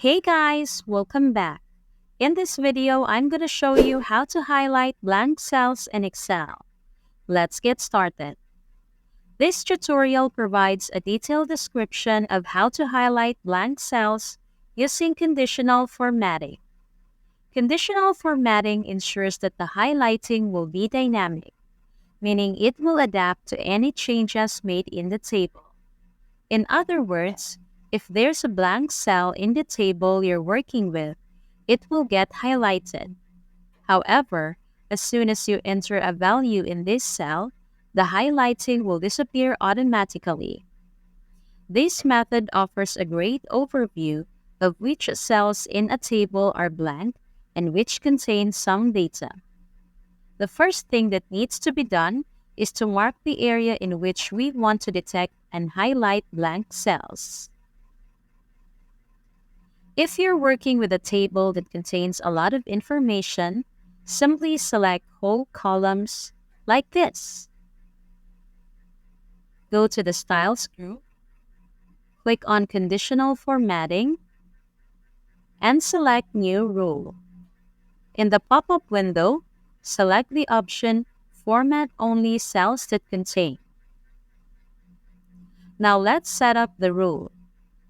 Hey guys, welcome back. In this video, I'm going to show you how to highlight blank cells in Excel. Let's get started. This tutorial provides a detailed description of how to highlight blank cells using conditional formatting. Conditional formatting ensures that the highlighting will be dynamic, meaning it will adapt to any changes made in the table. In other words, if there's a blank cell in the table you're working with, it will get highlighted. However, as soon as you enter a value in this cell, the highlighting will disappear automatically. This method offers a great overview of which cells in a table are blank and which contain some data. The first thing that needs to be done is to mark the area in which we want to detect and highlight blank cells. If you're working with a table that contains a lot of information, simply select whole columns like this. Go to the Styles group, click on Conditional Formatting, and select New Rule. In the pop-up window, select the option Format Only Cells That Contain. Now let's set up the rule.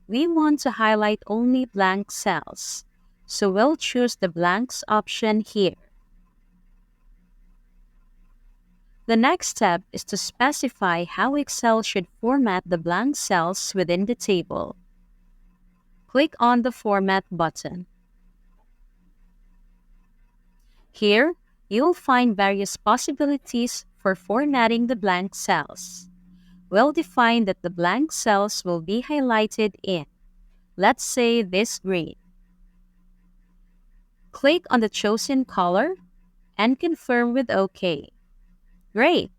We want to highlight only blank cells, so we'll choose the blanks option here. The next step is to specify how Excel should format the blank cells within the table. Click on the Format button. Here, you'll find various possibilities for formatting the blank cells. We'll define that the blank cells will be highlighted in, let's say, this green. Click on the chosen color and confirm with OK. Great!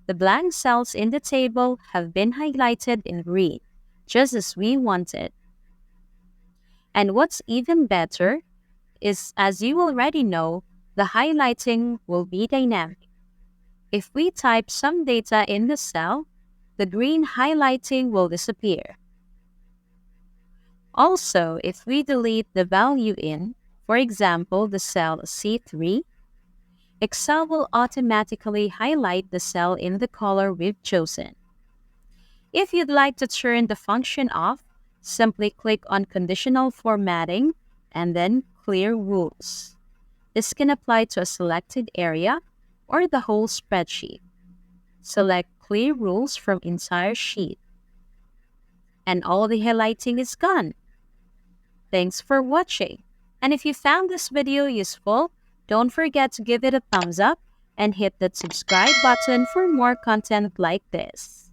The blank cells in the table have been highlighted in green, just as we wanted. And what's even better is, as you already know, the highlighting will be dynamic. If we type some data in the cell, the green highlighting will disappear. Also, if we delete the value in, for example, the cell C3, Excel will automatically highlight the cell in the color we've chosen. If you'd like to turn the function off, simply click on Conditional Formatting and then Clear Rules. This can apply to a selected area or the whole spreadsheet. Select Clear Rules from entire sheet. And all the highlighting is gone. Thanks for watching. And if you found this video useful, don't forget to give it a thumbs up and hit that subscribe button for more content like this.